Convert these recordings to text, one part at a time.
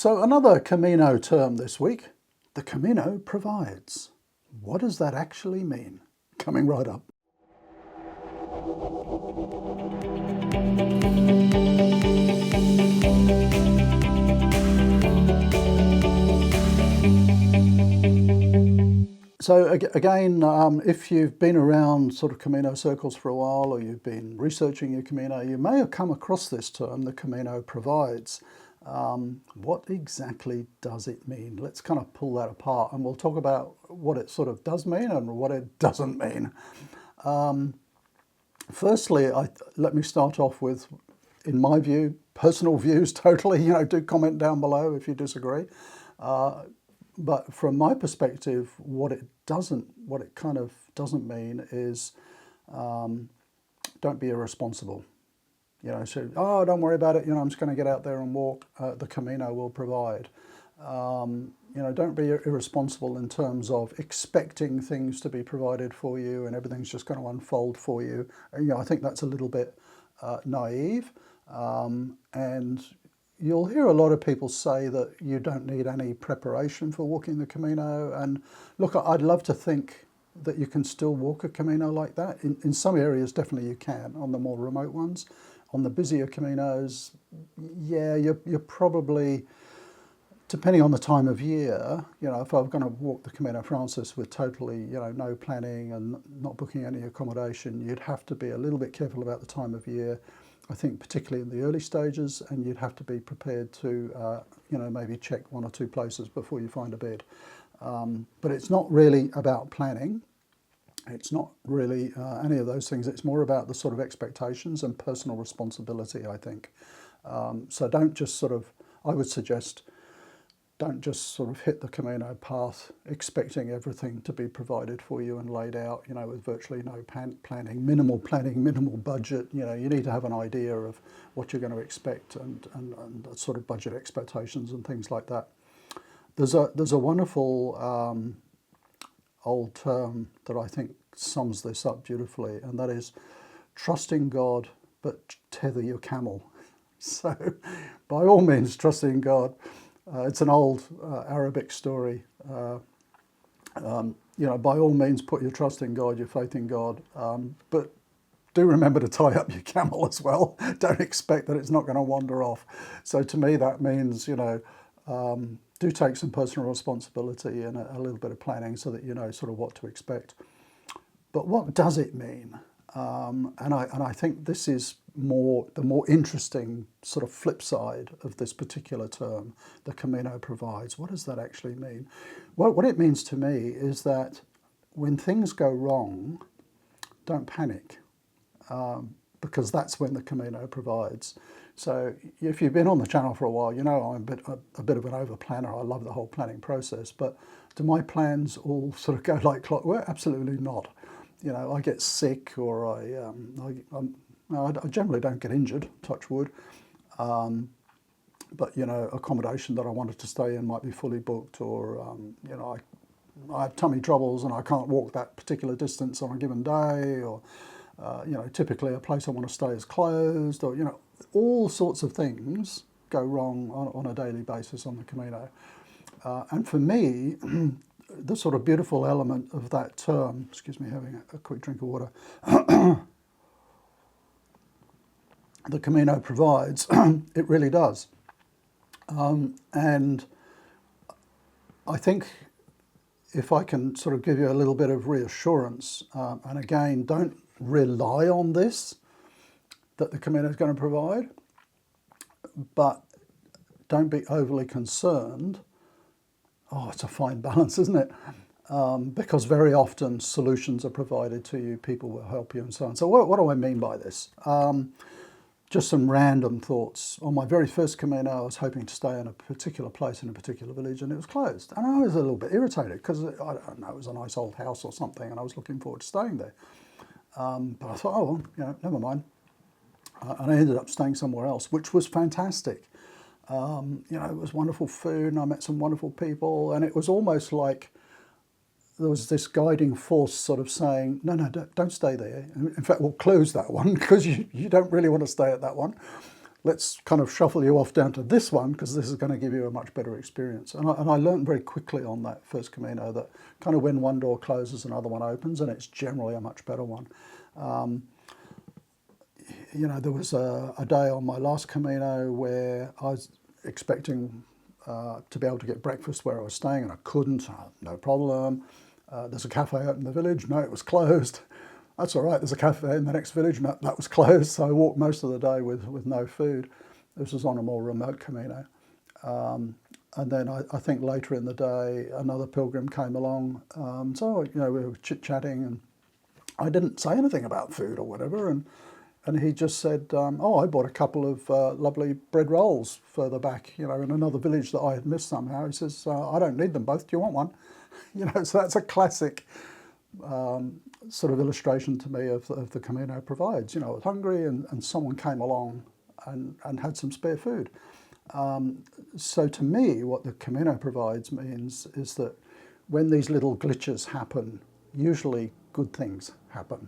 So another Camino term this week, the Camino provides. What does that actually mean? Coming right up. So again, if you've been around sort of Camino circles for a while, or you've been researching your Camino, you may have come across this term, the Camino provides. What exactly does it mean? Let's kind of pull that apart, and we'll talk about what it sort of does mean and what it doesn't mean. Firstly, let me start off with, in my view, personal views totally, do comment down below if you disagree. But from my perspective, what it kind of doesn't mean is don't be irresponsible. So, don't worry about it, I'm just going to get out there and walk, the Camino will provide. Don't be irresponsible in terms of expecting things to be provided for you and everything's just going to unfold for you. I think that's a little bit naive. And you'll hear a lot of people say that you don't need any preparation for walking the Camino. And look, I'd love to think that you can still walk a Camino like that. In some areas, definitely you can, on the more remote ones. On the busier Caminos, yeah, you're probably, depending on the time of year, if I'm going to walk the Camino Frances with totally, no planning and not booking any accommodation, you'd have to be a little bit careful about the time of year. I think particularly in the early stages, and you'd have to be prepared to, maybe check one or two places before you find a bed. But it's not really about planning. It's not really any of those things. It's more about the sort of expectations and personal responsibility, I think. So don't just I would suggest, don't just sort of hit the Camino path expecting everything to be provided for you and laid out, with virtually no planning, minimal budget. You need to have an idea of what you're going to expect and sort of budget expectations and things like that. There's a wonderful old term that I think sums this up beautifully, and that is trusting God, but tether your camel. So by all means, trust in God. It's an old Arabic story. By all means, put your trust in God, your faith in God, but do remember to tie up your camel as well. Don't expect that it's not going to wander off. So to me, that means, do take some personal responsibility and a little bit of planning so that you know sort of what to expect. But what does it mean? And I think this is the more interesting sort of flip side of this particular term, the Camino provides. What does that actually mean? Well, what it means to me is that when things go wrong, don't panic, because that's when the Camino provides. So if you've been on the channel for a while, I'm a bit of an over planner. I love the whole planning process, but do my plans all sort of go like clockwork? Absolutely not. I get sick, or I generally don't get injured, touch wood. But accommodation that I wanted to stay in might be fully booked, or I have tummy troubles and I can't walk that particular distance on a given day, or typically a place I want to stay is closed, or all sorts of things go wrong on a daily basis on the Camino. And for me, the sort of beautiful element of that term, excuse me, having a quick drink of water, the Camino provides, it really does. And I think if I can sort of give you a little bit of reassurance, and again, don't rely on this, that the Camino is going to provide, but don't be overly concerned. It's a fine balance, isn't it? Because very often solutions are provided to you, people will help you and so on. So what do I mean by this? Just some random thoughts. On my very first Camino, I was hoping to stay in a particular place in a particular village, and it was closed. And I was a little bit irritated because, I don't know, it was a nice old house or something, and I was looking forward to staying there. But I thought, never mind. And I ended up staying somewhere else, which was fantastic. It was wonderful food, and I met some wonderful people, and it was almost like there was this guiding force sort of saying, no, don't stay there. In fact, we'll close that one because you don't really want to stay at that one. let's kind of shuffle you off down to this one because this is going to give you a much better experience. And I learned very quickly on that first Camino that kind of when one door closes, another one opens, and it's generally a much better one. You know, there was a day on my last Camino where I was expecting to be able to get breakfast where I was staying, and I couldn't. No problem. There's a cafe out in the village. No, it was closed. That's all right, there's a cafe in the next village, and that was closed, so I walked most of the day with no food. This was on a more remote Camino. And then I think later in the day, another pilgrim came along. So, you know, we were chit-chatting, and I didn't say anything about food or whatever, and he just said, oh, I bought a couple of lovely bread rolls further back, you know, in another village that I had missed somehow. He says, I don't need them both, do you want one? You know, so that's a classic sort of illustration to me of the Camino provides. You know, I was hungry and someone came along and had some spare food. So to me, what the Camino provides means is that when these little glitches happen, usually good things happen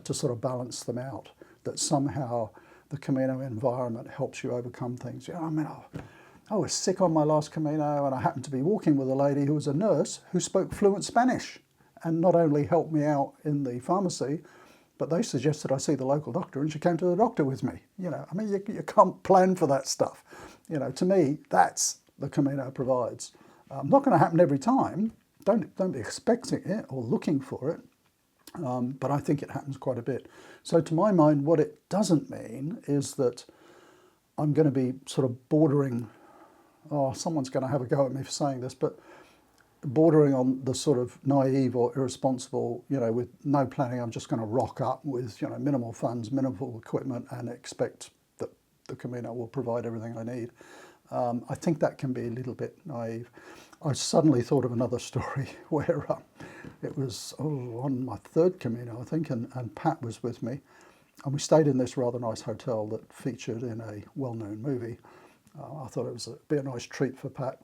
to sort of balance them out, that somehow the Camino environment helps you overcome things. You know, I mean, I was sick on my last Camino, and I happened to be walking with a lady who was a nurse who spoke fluent Spanish, and not only helped me out in the pharmacy, but they suggested I see the local doctor, and she came to the doctor with me. You know, I mean, you can't plan for that stuff. You know, to me, that's the Camino provides. Not going to happen every time. Don't be expecting it or looking for it, but I think it happens quite a bit. So to my mind, what it doesn't mean is that I'm going to be sort of bordering, oh, someone's going to have a go at me for saying this, but bordering on the sort of naive or irresponsible, you know, with no planning, I'm just going to rock up with, you know, minimal funds, minimal equipment, and expect that the Camino will provide everything I need. I think that can be a little bit naive. I suddenly thought of another story where it was on my third Camino, I think, and Pat was with me, and we stayed in this rather nice hotel that featured in a well-known movie. I thought it was be a nice treat for Pat.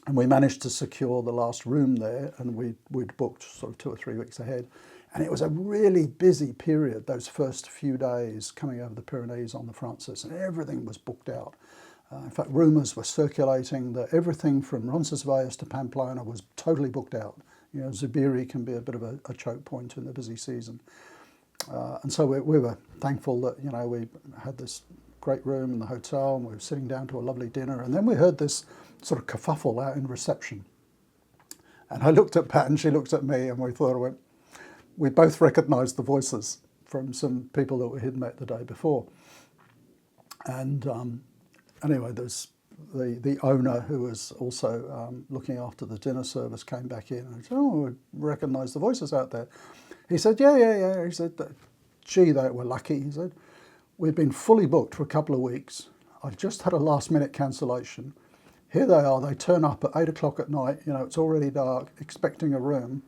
And we managed to secure the last room there, and we'd booked sort of 2 or 3 weeks ahead. And it was a really busy period, those first few days coming over the Pyrenees on the Francis, and everything was booked out. In fact, rumours were circulating that everything from Roncesvalles to Pamplona was totally booked out. You know, Zubiri can be a bit of a choke point in the busy season. And so we were thankful that, you know, we had this great room in the hotel, and we were sitting down to a lovely dinner, and then we heard this sort of kerfuffle out in reception. And I looked at Pat and she looked at me, and we both recognised the voices from some people that we had met the day before. And anyway, there's the owner, who was also looking after the dinner service, came back in and said, oh, we recognise the voices out there. He said, yeah. He said, gee, they were lucky. He said, we've been fully booked for a couple of weeks. I've just had a last minute cancellation. Here they are, they turn up at 8 o'clock at night, you know, it's already dark, expecting a room.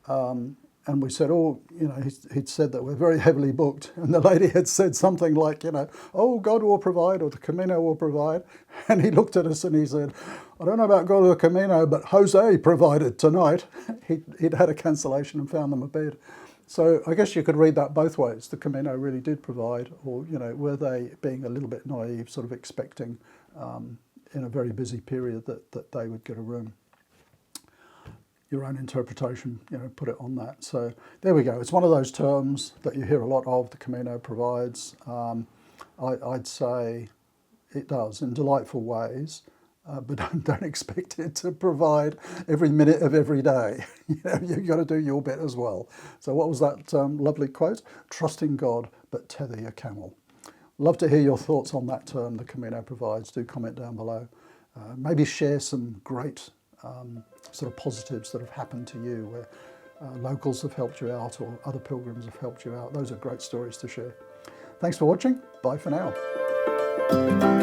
And we said, oh, you know, he'd said that we're very heavily booked. And the lady had said something like, you know, oh, God will provide, or the Camino will provide. And he looked at us and he said, I don't know about God or the Camino, but Jose provided tonight. He'd had a cancellation and found them a bed. So I guess you could read that both ways. The Camino really did provide, or, you know, were they being a little bit naive, sort of expecting in a very busy period that they would get a room. Your own interpretation, you know, put it on that. So there we go. It's one of those terms that you hear a lot of, the Camino provides. I'd say it does in delightful ways, but don't expect it to provide every minute of every day. You know, you've got to do your bit as well. So what was that lovely quote? Trust in God, but tether your camel. Love to hear your thoughts on that term the Camino provides. Do comment down below. Maybe share some great sort of positives that have happened to you, where locals have helped you out or other pilgrims have helped you out. Those are great stories to share. Thanks for watching. Bye for now.